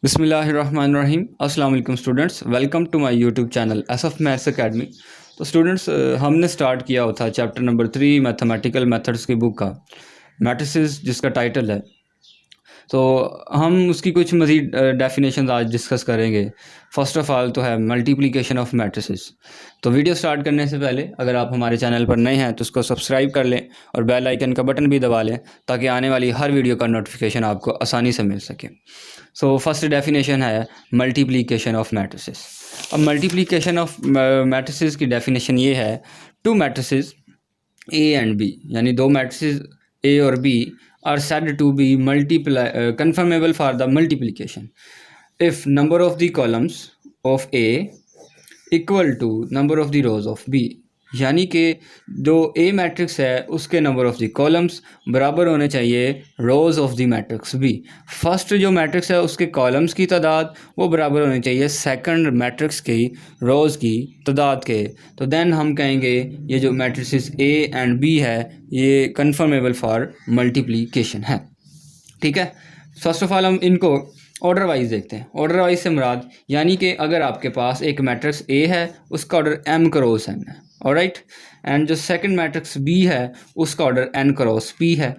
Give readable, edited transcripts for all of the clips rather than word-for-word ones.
बिस्मिल्लाहिर्रहमानिर्रहीम। अस्सलाम वालेकुम students, welcome to my YouTube channel SF maths academy. तो स्टूडेंट्स, हमने स्टार्ट किया होता चैप्टर नंबर 3 मैथमेटिकल मेथड्स की बुक का मैट्रिसेस, जिसका टाइटल है। तो हम उसकी कुछ मज़ीद डेफिनेशंस आज डिस्कस करेंगे। फ़र्स्ट ऑफ़ ऑल तो है मल्टीप्लिकेशन ऑफ मैट्रिसेस। तो वीडियो स्टार्ट करने से पहले अगर आप हमारे चैनल पर नए हैं तो उसको सब्सक्राइब कर लें और बेल आइकन का बटन भी दबा लें ताकि आने वाली हर वीडियो का नोटिफिकेशन आपको आसानी से मिल सके। सो फर्स्ट डेफिनेशन है मल्टीप्लिकेशन ऑफ मैट्रिसेस। अब मल्टीप्लिकेशन ऑफ मैट्रिसेस की डेफिनेशन ये है, two matrices A and B, यानी दो मैट्रिसेस ए और B are said to be conformable for the multiplication if number of the columns of A equal to number of the rows of B। यानी कि जो ए matrix है उसके number of the columns बराबर होने चाहिए rows of the matrix B. First जो matrix है उसके कॉलम्स की तादाद वो बराबर होनी चाहिए सेकंड मैट्रिक्स की रोज़ की तादाद के। तो देन हम कहेंगे ये जो मैट्रिसेस ए एंड बी है ये कन्फर्मेबल फॉर मल्टीप्लिकेशन है। ठीक है, फर्स्ट ऑफ ऑल हम इनको ऑर्डर वाइज देखते हैं। ऑर्डर वाइज से मुराद यानी कि अगर आपके पास एक मैट्रिक्स ए है उसका ऑर्डर m क्रॉस n है, ऑलराइट, एंड जो सेकंड मैट्रिक्स b है उसका ऑर्डर n क्रॉस p है।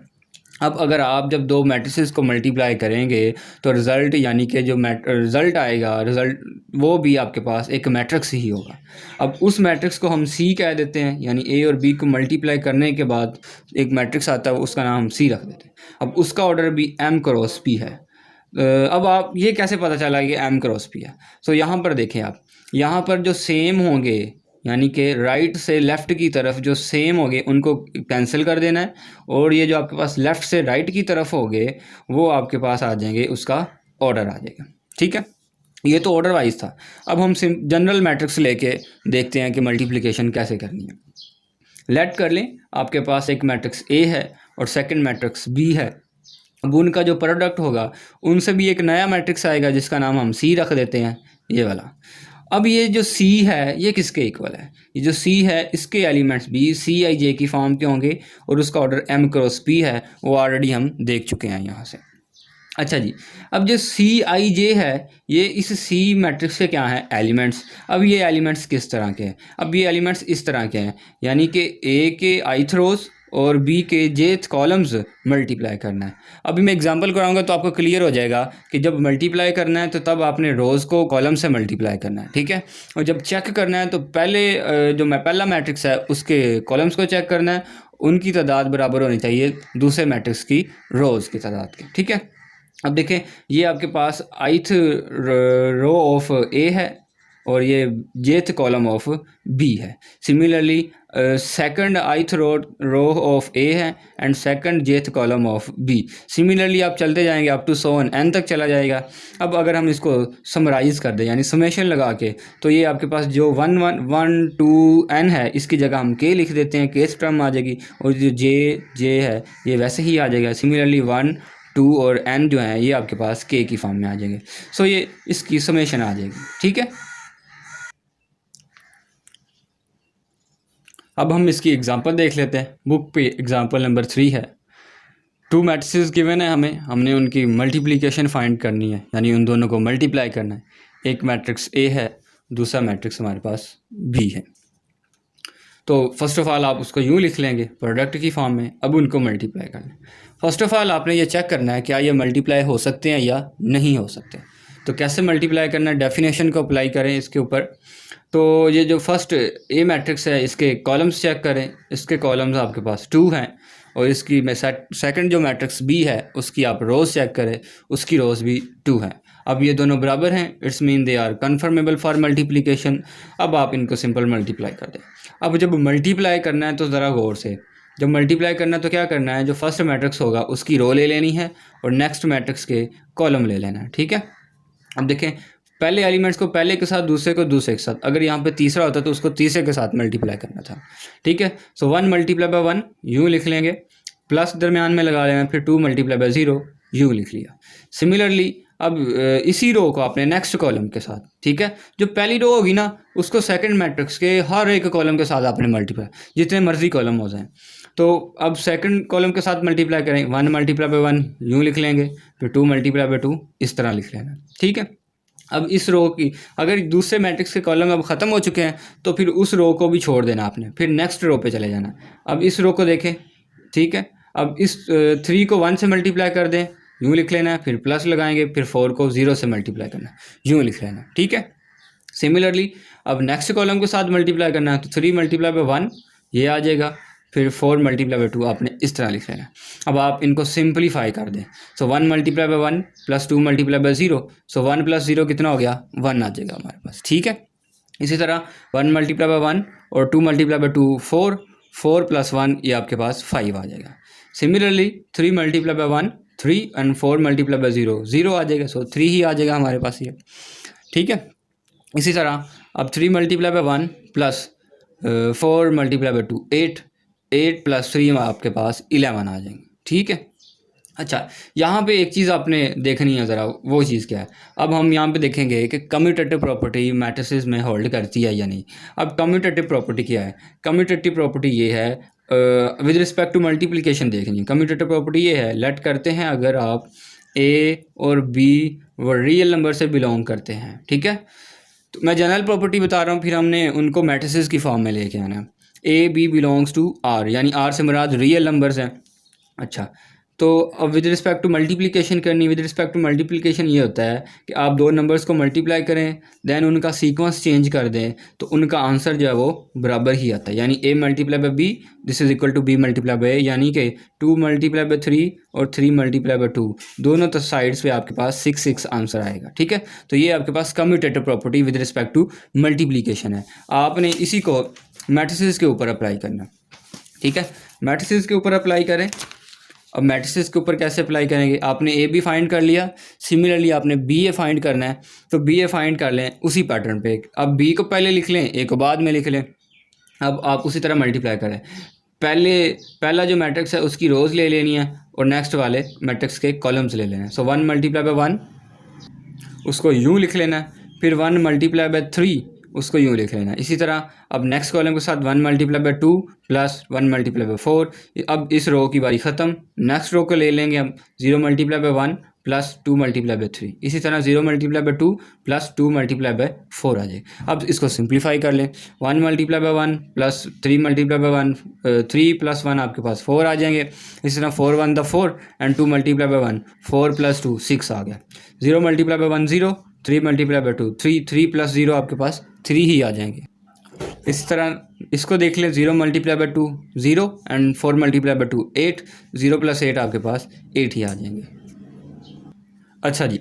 अब अगर आप जब दो मैट्रिसेस को मल्टीप्लाई करेंगे तो रिज़ल्ट यानी कि जो रिज़ल्ट आएगा रिज़ल्ट वो भी आपके पास एक मैट्रिक्स ही होगा। अब उस मैट्रिक्स को हम C कह देते हैं, यानी A और B को मल्टीप्लाई करने के बाद एक मैट्रिक्स आता है उसका नाम हम C रख देते हैं। अब उसका ऑर्डर भी m क्रॉस p है। अब आप ये कैसे पता चला कि m क्रॉस p है? सो यहाँ पर देखें, आप यहाँ पर जो सेम होंगे यानी कि राइट से लेफ़्ट की तरफ जो सेम होंगे उनको कैंसिल कर देना है, और ये जो आपके पास लेफ़्ट से राइट की तरफ होंगे वो आपके पास आ जाएंगे, उसका ऑर्डर आ जाएगा। ठीक है, ये तो ऑर्डर वाइज था। अब हम जनरल मैट्रिक्स लेके देखते हैं कि मल्टीप्लिकेशन कैसे करनी है। लेट कर लें आपके पास एक मैट्रिक्स ए है और सेकंड मैट्रिक्स बी है। अब उनका जो प्रोडक्ट होगा उनसे भी एक नया मैट्रिक्स आएगा जिसका नाम हम सी रख देते हैं, ये वाला। अब ये जो सी है ये किसके इक्वल है? ये जो सी है इसके एलिमेंट्स भी सी आई जे की फॉर्म के होंगे और उसका ऑर्डर m क्रॉस p है, वो ऑलरेडी हम देख चुके हैं यहाँ से। अच्छा जी, अब जो सी आई जे है ये इस सी मैट्रिक्स के क्या हैं? एलिमेंट्स। अब ये एलिमेंट्स किस तरह के हैं? अब ये एलिमेंट्स इस तरह के हैं, यानी कि ए के ith रोज और बी के जेथ कॉलम्स मल्टीप्लाई करना है। अभी मैं एग्जांपल कराऊंगा तो आपको क्लियर हो जाएगा कि जब मल्टीप्लाई करना है तो तब आपने रोज़ को कॉलम से मल्टीप्लाई करना है। ठीक है, और जब चेक करना है तो पहले जो पहला मैट्रिक्स है उसके कॉलम्स को चेक करना है, उनकी तादाद बराबर होनी चाहिए दूसरे मैट्रिक्स की रोज़ की तादाद की। ठीक है, अब देखें ये आपके पास ith रो ऑफ ए है और ये जेथ कॉलम ऑफ बी है। Similarly second ith row of A है and second jth column of B. Similarly आप चलते जाएंगे up to so on n तक चला जाएगा। अब अगर हम इसको समराइज़ कर दें यानी समेशन लगा के, तो ये आपके पास जो 1 1 1 2 n है इसकी जगह हम k लिख देते हैं, k टर्म आ जाएगी, और जो जे है ये वैसे ही आ जाएगा। सिमिलरली 1 2 और n जो है ये आपके पास k की फॉर्म में आ जाएंगे। सो ये इसकी समेशन आ जाएगी। ठीक है, अब हम इसकी एग्जांपल देख लेते हैं। बुक पे एग्जांपल नंबर 3 है। टू मैट्रिसेस गिवन है, हमने उनकी मल्टीप्लिकेशन फाइंड करनी है, यानी उन दोनों को मल्टीप्लाई करना है। एक मैट्रिक्स ए है, दूसरा मैट्रिक्स हमारे पास बी है। तो फर्स्ट ऑफ ऑल आप उसको यूँ लिख लेंगे प्रोडक्ट की फॉर्म में। अब उनको मल्टीप्लाई करना है। फर्स्ट ऑफ ऑल आपने ये चेक करना है क्या ये मल्टीप्लाई हो सकते हैं या नहीं हो सकते। तो कैसे मल्टीप्लाई करना है, डेफिनेशन को अप्लाई करें इसके ऊपर। तो ये जो फर्स्ट ए मैट्रिक्स है इसके कॉलम्स चेक करें, इसके कॉलम्स आपके पास 2 हैं, और इसकी मैं सेकंड जो मैट्रिक्स बी है उसकी आप रोज़ चेक करें, उसकी रोज़ भी 2 हैं। अब ये दोनों बराबर हैं, it's mean they are conformable for multiplication. अब आप इनको सिंपल मल्टीप्लाई कर दें। अब जब मल्टीप्लाई करना है तो ज़रा गौर से, जब मल्टीप्लाई करना है तो क्या करना है, जो फर्स्ट मैट्रिक्स होगा उसकी रो ले लेनी है और नेक्स्ट मैट्रिक्स के कॉलम ले लेना है। ठीक है, अब देखें पहले एलिमेंट्स को पहले के साथ, दूसरे को दूसरे के साथ, अगर यहाँ पे तीसरा होता तो उसको तीसरे के साथ मल्टीप्लाई करना था। ठीक है, सो 1 मल्टीप्लाई बाय 1 यूँ लिख लेंगे, प्लस दरमियान में लगा लेना, फिर 2 मल्टीप्लाई बाय 0 यूँ लिख लिया। सिमिलरली अब इसी रो को आपने नेक्स्ट कॉलम के साथ, ठीक है, जो पहली रो होगी ना उसको सेकंड मैट्रिक्स के हर एक कॉलम के साथ आपने मल्टीप्लाई, जितने मर्जी कॉलम हो जाएं। तो अब सेकंड कॉलम के साथ मल्टीप्लाई करें, 1 मल्टीप्लाई बाय 1 यूँ लिख लेंगे, फिर 2 मल्टीप्लाई बाय 2 इस तरह लिख लेना, ठीक है। अब इस रो की अगर दूसरे मैट्रिक्स के कॉलम अब ख़त्म हो चुके हैं तो फिर उस रो को भी छोड़ देना आपने, फिर नेक्स्ट रो पे चले जाना। अब इस रो को देखें, ठीक है। अब इस 3 को 1 से मल्टीप्लाई कर दें, यूँ लिख लेना है, फिर प्लस लगाएंगे, फिर 4 को 0 से मल्टीप्लाई करना, यूँ लिख लेना, ठीक है। सिमिलरली अब नेक्स्ट कॉलम के साथ मल्टीप्लाई करना है तो 3 मल्टीप्लाई बाय 1 ये आ जाएगा, फिर 4 मल्टीप्लाई बाय 2 आपने इस तरह लिख लेना। अब आप इनको सिंपलीफाई कर दें, सो 1 multiply by 1 plus 2 multiply by 0, so 1 plus 0 कितना हो गया, 1 आ जाएगा हमारे पास, ठीक है। इसी तरह 1 मल्टीप्लाई बाय 1 और 2 मल्टीप्लाई बाय 2 4, 4 प्लस 1 ये आपके पास 5 आ जाएगा। Similarly 3 multiply by 1 3 and 4 multiply by 0 0 आ जाएगा, सो 3 ही आ जाएगा हमारे पास ये, ठीक है। इसी तरह अब 3 multiply by 1 plus 4 multiply by 2 8, 8 plus 3 आपके पास 11 आ जाएंगे, ठीक है। अच्छा, यहाँ पे एक चीज़ आपने देखनी है ज़रा, वो चीज़ क्या है। अब हम यहाँ पे देखेंगे कि कम्यूटेटिव प्रॉपर्टी मैट्रिसेस में होल्ड करती है या नहीं। अब कम्यूटेटिव प्रॉपर्टी क्या है, कम्यूटेटिव प्रॉपर्टी ये है विद रिस्पेक्ट टू मल्टीप्लिकेशन देखनी। कम्यूटेटिव प्रॉपर्टी ये है, लेट करते हैं अगर आप ए और बी वो रियल नंबर से बिलोंग करते हैं, ठीक है। तो मैं जनरल प्रॉपर्टी बता रहा हूँ, फिर हमने उनको मैट्रिसेस की फॉर्म में लेके आना है। A B belongs to R, यानी आर से मुराद रियल नंबर्स हैं। अच्छा, तो अब विद रिस्पेक्ट टू मल्टीप्लिकेशन करनी, विद रिस्पेक्ट टू मल्टीप्लिकेशन ये होता है कि आप दो नंबर्स को मल्टीप्लाई करें, देन उनका सीक्वेंस चेंज कर दें तो उनका आंसर जो है वो बराबर ही आता है। यानी A multiply by B this is equal to B multiply by A, यानी कि 2 मल्टीप्लाई बाय 3 और 3 मल्टीप्लाई बाय 2 दोनों तो साइड्स पे आपके पास 6 6 आंसर आएगा, ठीक है। तो ये आपके पास commutative property with respect to multiplication है। आपने इसी को मैट्रिसेस के ऊपर अप्लाई करना, ठीक है। मैट्रिसेस के ऊपर अप्लाई करें। अब मैट्रिसेस के ऊपर कैसे अप्लाई करेंगे, आपने ए बी फाइंड कर लिया, सिमिलरली आपने बी ए फाइंड करना है, तो बी ए फाइंड कर लें उसी पैटर्न पे। अब बी को पहले लिख लें, ए को बाद में लिख लें। अब आप उसी तरह मल्टीप्लाई करें, पहला जो मैट्रिक्स है उसकी रोज़ ले लेनी है और नेक्स्ट वाले मैट्रिक्स के कॉलम्स ले लेना है। सो 1 मल्टीप्लाई बाय 1 उसको यूँ लिख लेना है, फिर 1 मल्टीप्लाई बाय 3 उसको यूँ लिख लेना है। इसी तरह अब नेक्स्ट कॉलम के साथ 1 multiply by 2 plus 1 multiply by 4। अब इस रो की बारी ख़त्म, नेक्स्ट रो को ले लेंगे हम 0 multiply by 1 plus 2 multiply by 3। इसी तरह 0 multiply by 2 plus 2 multiply by 4 आ जाए। अब इसको सिंप्लीफाई कर लें, 1 multiply by 1 plus 3 multiply by 1 3 plus 1 आपके पास 4 आ जाएंगे। इसी तरह 4 1 the 4 and 2 multiply by 1 4 plus 2 6 आ गया। 0 multiply by 1 0, 3 multiply by 2 3, 3 plus 0 आपके पास 3 ही आ जाएंगे। इस तरह इसको देख लें, 0 multiply by 2 0 and 4 multiply by 2 8, 0 plus 8 आपके पास 8 ही आ जाएंगे। अच्छा जी,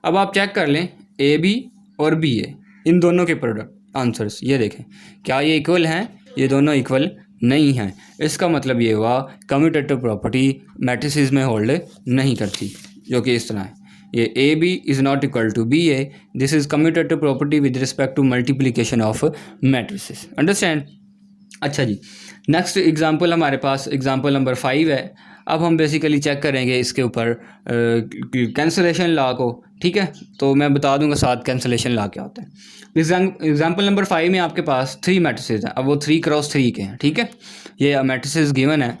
अब आप चेक कर लें ए बी और बी ए इन दोनों के प्रोडक्ट आंसर्स ये देखें, क्या ये इक्वल हैं, ये दोनों इक्वल नहीं हैं। इसका मतलब ये हुआ कम्यूटेटिव प्रॉपर्टी मैट्रिसेस में होल्ड नहीं करती, जो कि इस तरह है, ये A B is not equal to B A, this is commutative property with respect to multiplication of matrices. Understand. अच्छा जी, नेक्स्ट एग्जांपल हमारे पास एग्जांपल नंबर 5 है। अब हम बेसिकली चेक करेंगे इसके ऊपर कैंसलेशन लॉ को, ठीक है। तो मैं बता दूंगा साथ कैंसलेशन लॉ क्या होता है। एग्जांपल नंबर 5 में आपके पास 3 मैट्रिसेस हैं, अब वो 3 क्रॉस 3 के हैं, ठीक है। ये मैट्रिसेस गिवन है,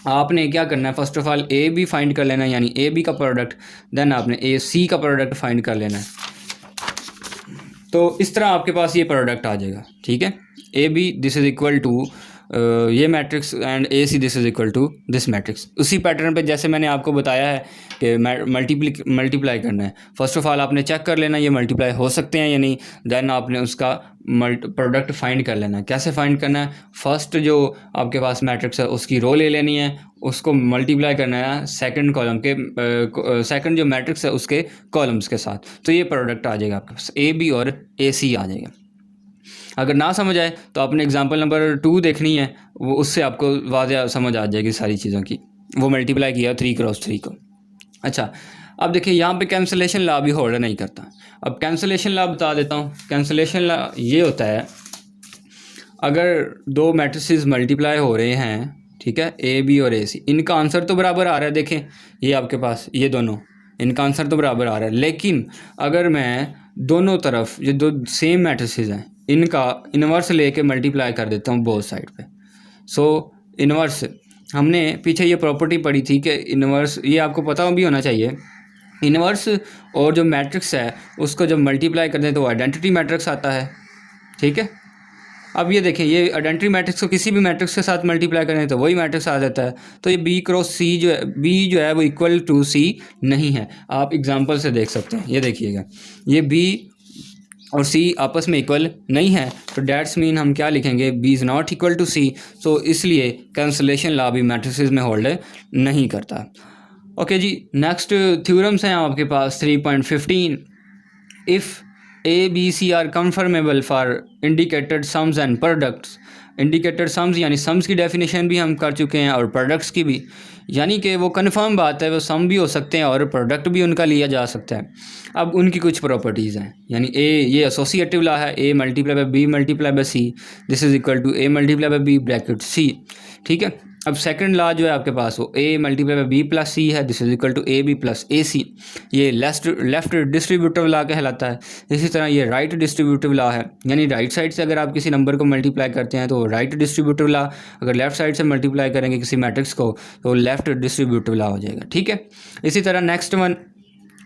आपने क्या करना है, first of all A B find कर लेना है, यानी ए बी का प्रोडक्ट, देन आपने ए सी का प्रोडक्ट फाइंड कर लेना है। तो इस तरह आपके पास ये प्रोडक्ट आ जाएगा, ठीक है। A B this is equal to ये matrix and A C this is equal to this matrix. उसी पैटर्न पे जैसे मैंने आपको बताया है कि मल्टीप्लाई करना है। फर्स्ट ऑफ ऑल आपने चेक कर लेना ये मल्टीप्लाई हो सकते हैं या नहीं, देन आपने उसका प्रोडक्ट फाइंड कर लेना है। कैसे फाइंड करना है, फर्स्ट जो आपके पास मैट्रिक्स है उसकी रो ले लेनी है, उसको मल्टीप्लाई करना है सेकंड कॉलम के सेकंड जो मैट्रिक्स है उसके कॉलम्स के साथ, तो ये प्रोडक्ट आ जाएगा आपके पास, ए बी और ए सी आ जाएगा। अगर ना समझ आए तो आपने एग्जांपल नंबर 2 देखनी है, वो उससे आपको वाज़ेह समझ आ जाएगी सारी चीज़ों की, वो मल्टीप्लाई किया 3 क्रॉस 3 को। अच्छा, अब देखिए यहाँ पे कैंसलेशन लॉ भी होल्ड नहीं करता। अब कैंसलेशन लॉ बता देता हूँ। कैंसलेशन लॉ ये होता है, अगर दो मैट्रिसेस मल्टीप्लाई हो रहे हैं, ठीक है, ए बी और ए सी, इनका आंसर तो बराबर आ रहा है। देखें ये आपके पास ये दोनों, इनका आंसर तो बराबर आ रहा है, लेकिन अगर मैं दोनों तरफ ये दो सेम मैट्रिसेस हैं इनका इन्वर्स लेके मल्टीप्लाई कर देता हूँ बोथ साइड पे, सो इन्वर्स हमने पीछे ये प्रॉपर्टी पढ़ी थी कि इन्वर्स, ये आपको पता भी होना चाहिए, इन्वर्स और जो मैट्रिक्स है उसको जब मल्टीप्लाई करते हैं तो आइडेंटिटी मैट्रिक्स आता है। ठीक है, अब ये देखें, ये आइडेंटिटी मैट्रिक्स को किसी भी मैट्रिक्स के साथ मल्टीप्लाई करें तो वही मैट्रिक्स आ जाता है। तो ये बी क्रॉस सी जो है, बी जो है वो इक्वल टू सी नहीं है। आप एग्जांपल से देख सकते हैं, ये देखिएगा, ये बी और सी आपस में इक्वल नहीं है, तो डैट्स मीन हम क्या लिखेंगे, B is not equal to C. तो इसलिए कैंसलेशन लॉ भी मैट्रिसेस में होल्ड नहीं करता। ओके जी, नेक्स्ट थ्योरम्स हैं आपके पास 3.15। If A B C are conformable for indicated sums and products. Indicated sums यानी सम्स की डेफिनेशन भी हम कर चुके हैं और प्रोडक्ट्स की भी, यानी कि वो कन्फर्म बात है, वो सम भी हो सकते हैं और प्रोडक्ट भी उनका लिया जा सकता है। अब उनकी कुछ प्रॉपर्टीज़ हैं, यानी ए, ये एसोसिएटिव लॉ है, A multiply by B multiply by C, this is equal to A multiply by B bracket C. ठीक है, अब सेकंड लॉ जो है आपके पास वो A multiply by B plus C है, this is equal to A B plus A C, ये लेफ्ट डिस्ट्रीब्यूटिव लॉ कहलाता है। इसी तरह ये राइट डिस्ट्रीब्यूटिव लॉ है, यानी राइट साइड से अगर आप किसी नंबर को मल्टीप्लाई करते हैं तो राइट डिस्ट्रीब्यूटिव लॉ, अगर लेफ्ट साइड से मल्टीप्लाई करेंगे किसी मैट्रिक्स को तो लेफ्ट डिस्ट्रीब्यूटिव लॉ हो जाएगा। ठीक है, इसी तरह नेक्स्ट वन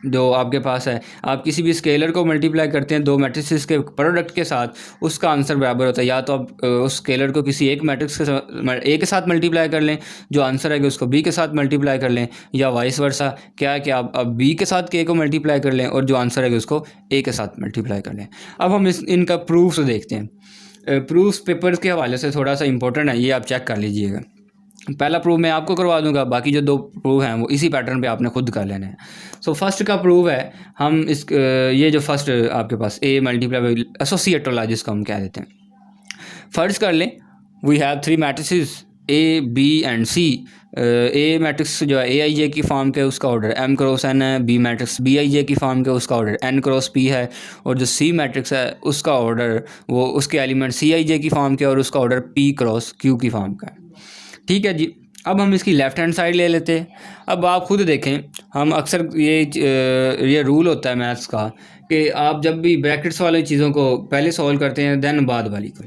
जो आपके पास है, आप किसी भी स्केलर को मल्टीप्लाई करते हैं दो मैट्रिक्स के प्रोडक्ट के साथ, उसका आंसर बराबर होता है। या तो आप उस स्केलर को किसी एक मैट्रिक्स के साथ ए के साथ मल्टीप्लाई कर लें, जो आंसर है उसको बी के साथ मल्टीप्लाई कर लें, या वाइस वर्सा, क्या है कि आप अब बी के साथ के को मल्टीप्लाई कर लें और जो आंसर है उसको ए के साथ मल्टीप्लाई कर लें। अब हम इनका प्रूफ्स देखते हैं। प्रूफ्स पेपर्स के हवाले से थोड़ा सा इंपॉर्टेंट है, ये आप चेक कर लीजिएगा। पहला प्रूफ मैं आपको करवा दूंगा, बाकी जो दो प्रूफ हैं वो इसी पैटर्न पे आपने खुद कर लेने हैं। सो फर्स्ट का प्रूफ है, हम इस ये जो फर्स्ट आपके पास A multiply by associative law जिसको हम कह देते हैं, फर्ज कर लें we have three matrices A B and C. A matrix जो है ए आई जे की फॉर्म के, उसका ऑर्डर एम क्रॉस एन है। B matrix B I J की फॉर्म के, उसका ऑर्डर एन क्रॉस पी है। और जो सी मैट्रिक्स है उसका ऑर्डर, वो उसके एलिमेंट सी आई जे की फॉर्म के और उसका ऑर्डर पी क्रॉस क्यू की फॉर्म का है। ठीक है जी, अब हम इसकी लेफ़्ट हैंड साइड ले लेते हैं। अब आप खुद देखें, हम अक्सर ये रूल होता है मैथ्स का कि आप जब भी ब्रैकेट्स वाली चीज़ों को पहले सॉल्व करते हैं देन बाद वाली को,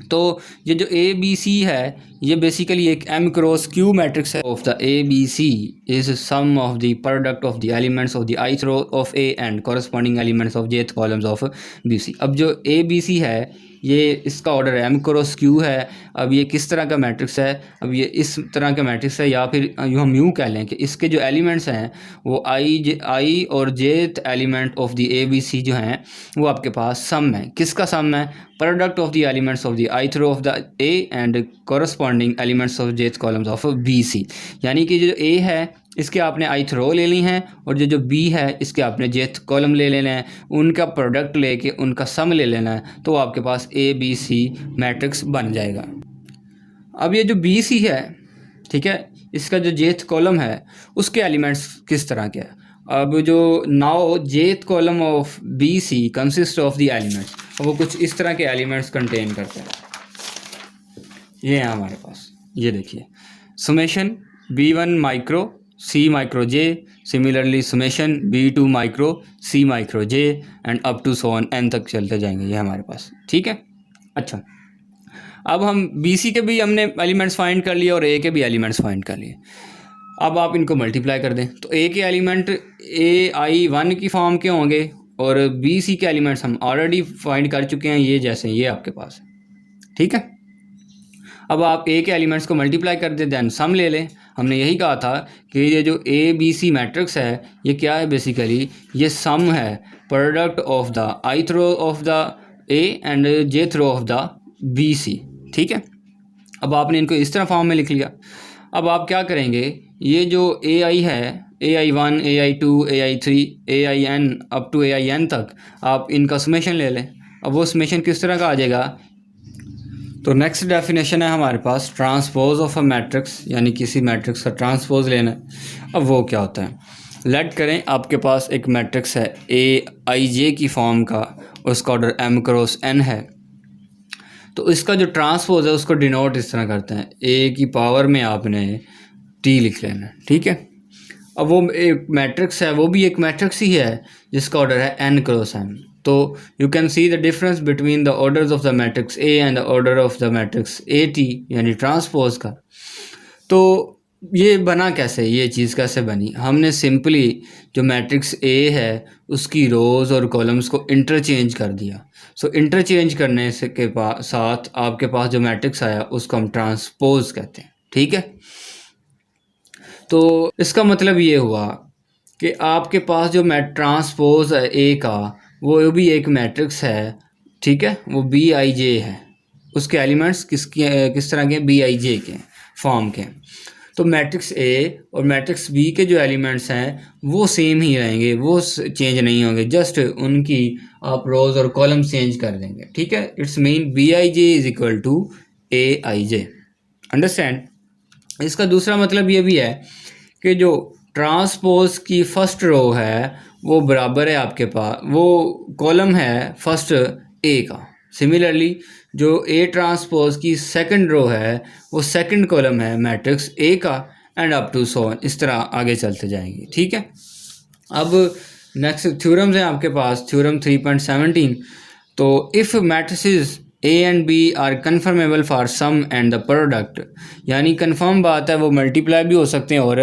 तो ये जो ए बी सी है ये बेसिकली एक एम क्रॉस क्यू मैट्रिक्स है of the A B C is sum of the product of the elements of the ith row of A and corresponding elements of jth columns of B C. अब जो ए B सी है ये इसका order M cross Q है। अब ये किस तरह का मैट्रिक्स है, अब ये इस तरह का मैट्रिक्स है, या फिर हम यूँ कह लें कि इसके जो एलिमेंट्स हैं वो आई और jth element of the A B C जो हैं वो आपके पास सम है। किसका सम है, product of the elements of the ith row of the A and corresponding elements of jth columns of B C. यानी कि जो ए है इसके आपने ith रो ले ली हैं और जो बी है इसके आपने jth कॉलम ले लेना है, उनका प्रोडक्ट लेके उनका सम ले लेना है, तो आपके पास ए बी सी मैट्रिक्स बन जाएगा। अब ये जो बी सी है, ठीक है, इसका जो jth कॉलम है उसके एलिमेंट्स किस तरह के हैं। अब जो now jth column of B C consist of the elements, वो कुछ इस तरह के एलिमेंट्स कंटेन करते हैं। ये है हमारे पास, ये देखिए, summation b1 micro C micro J, similarly summation b2 micro C micro J and up to so on n तक चलते जाएंगे ये हमारे पास। ठीक है, अच्छा, अब हम बी सी के भी हमने एलिमेंट्स फाइंड कर लिए और ए के भी एलिमेंट्स फाइंड कर लिए। अब आप इनको मल्टीप्लाई कर दें तो ए के एलिमेंट ए आई वन की फॉर्म के होंगे और बी सी के एलिमेंट्स हम ऑलरेडी फाइंड कर चुके हैं, ये जैसे ये आपके पास है। ठीक है, अब आप ए के एलिमेंट्स को मल्टीप्लाई कर दें देन सम ले लें। हमने यही कहा था कि ये जो ए बी सी मैट्रिक्स है ये क्या है, बेसिकली ये सम है product of the ith row of the A and jth row of the B C. ठीक है, अब आपने इनको इस तरह फॉर्म में लिख लिया। अब आप क्या करेंगे, ये जो ए आई है, A I one, A I two, A I three, A I N up to A I N तक आप इनका समेशन ले लें। अब वो समेशन किस तरह का आ जाएगा, तो नेक्स्ट डेफिनेशन है हमारे पास ट्रांसपोज ऑफ अ मैट्रिक्स, यानी किसी मैट्रिक्स का ट्रांसपोज लेना है। अब वो क्या होता है, लेट करें आपके पास एक मैट्रिक्स है ए आई जे की फॉर्म का, उसका ऑर्डर एम क्रॉस एन है, तो इसका जो ट्रांसपोज है उसको डिनोट इस तरह करते हैं, ए की पावर में आपने टी लिख लेना। ठीक है, अब वो एक मैट्रिक्स है, वो भी एक मैट्रिक्स ही है जिसका ऑर्डर है एन क्रॉस एन। तो you can see the difference between the orders of the matrix A and the order of the matrix A T, यानी ट्रांसपोज का। तो ये बना कैसे, ये चीज़ कैसे बनी? हमने सिंपली जो मैट्रिक्स ए है उसकी रोज़ और कॉलम्स को इंटरचेंज कर दिया। सो इंटरचेंज करने से के साथ आपके पास जो मैट्रिक्स आया उसको हम ट्रांसपोज कहते हैं, ठीक है। तो इसका मतलब ये हुआ कि आपके पास जो ट्रांसपोज है ए का, वो भी एक मैट्रिक्स है, ठीक है, वो बी आई जे है। उसके एलिमेंट्स किस तरह के? बी आई जे के फॉर्म के। तो मैट्रिक्स ए और मैट्रिक्स बी के जो एलिमेंट्स हैं वो सेम ही रहेंगे, वो चेंज नहीं होंगे, जस्ट उनकी आप रोज और कॉलम चेंज कर देंगे, ठीक है। It's mean B I J is equal to A I J. Understand? इसका दूसरा मतलब ये भी है कि जो ट्रांसपोज की फर्स्ट रो है वो बराबर है आपके पास, वो कॉलम है फर्स्ट ए का। सिमिलरली जो ए ट्रांसपोज की सेकंड रो है वो सेकंड कॉलम है मैट्रिक्स ए का, and up to so on, इस तरह आगे चलते जाएंगे, ठीक है। अब नेक्स्ट थ्योरम्स हैं आपके पास, थ्योरम 3.17। तो if matrices A and B are conformable for sum and the product, यानी कन्फर्म बात है, वो मल्टीप्लाई भी हो सकते हैं और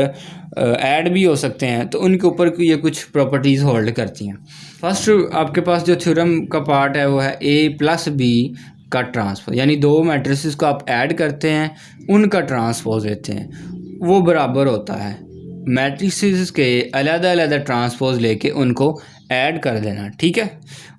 ऐड भी हो सकते हैं, तो उनके ऊपर ये कुछ प्रॉपर्टीज़ होल्ड करती हैं। फर्स्ट आपके पास जो थ्योरम का पार्ट है वो है ए प्लस बी का ट्रांसपोज, यानी दो मैट्रिसेस को आप ऐड करते हैं, उनका ट्रांसपोज लेते हैं, वो बराबर होता है मैट्रिसेस के अलग-अलग ट्रांसपोज लेके उनको ऐड कर देना, ठीक है।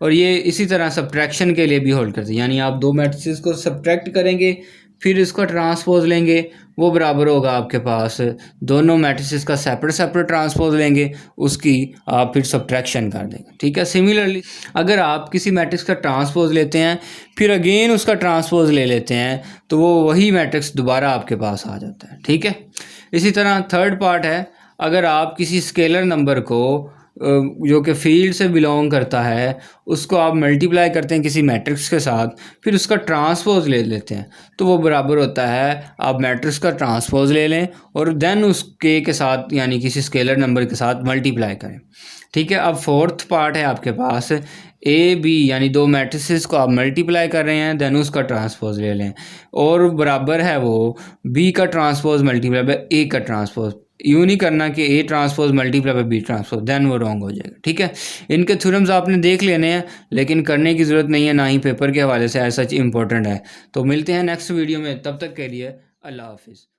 और ये इसी तरह सब्ट्रैक्शन के लिए भी होल्ड करते हैं, यानी आप दो मैट्रिसेस को सब्ट्रैक्ट करेंगे फिर इसका ट्रांसपोज लेंगे, वो बराबर होगा आपके पास दोनों मैट्रिसेस का सेपरेट ट्रांसपोज लेंगे, उसकी आप फिर सब्ट्रैक्शन कर देंगे, ठीक है। सिमिलरली अगर आप किसी मैट्रिक्स का ट्रांसपोज लेते हैं फिर अगेन उसका ट्रांसपोज ले लेते हैं तो वो वही मैट्रिक्स दोबारा आपके पास आ जाता है, ठीक है। इसी तरह थर्ड पार्ट है, अगर आप किसी स्केलर नंबर को जो कि फील्ड से बिलोंग करता है उसको आप मल्टीप्लाई करते हैं किसी मैट्रिक्स के साथ, फिर उसका ट्रांसपोज ले लेते हैं, तो वो बराबर होता है आप मैट्रिक्स का ट्रांसपोज ले लें और देन उसके के साथ यानी किसी स्केलर नंबर के साथ मल्टीप्लाई करें, ठीक है। अब फोर्थ पार्ट है आपके पास ए बी, यानी दो मैट्रिसेस को आप मल्टीप्लाई कर रहे हैं, देन उसका ट्रांसपोज ले लें और बराबर है वो बी का ट्रांसपोज मल्टीप्लाई बाय ए का ट्रांसपोज। यूँ नहीं करना कि A transpose multiply by B transpose, then वो रॉन्ग हो जाएगा, ठीक है। इनके थ्योरम्स आपने देख लेने हैं लेकिन करने की ज़रूरत नहीं है, ना ही पेपर के हवाले से एज सच इम्पोर्टेंट है। तो मिलते हैं नेक्स्ट वीडियो में, तब तक के लिए अल्लाह हाफिज़।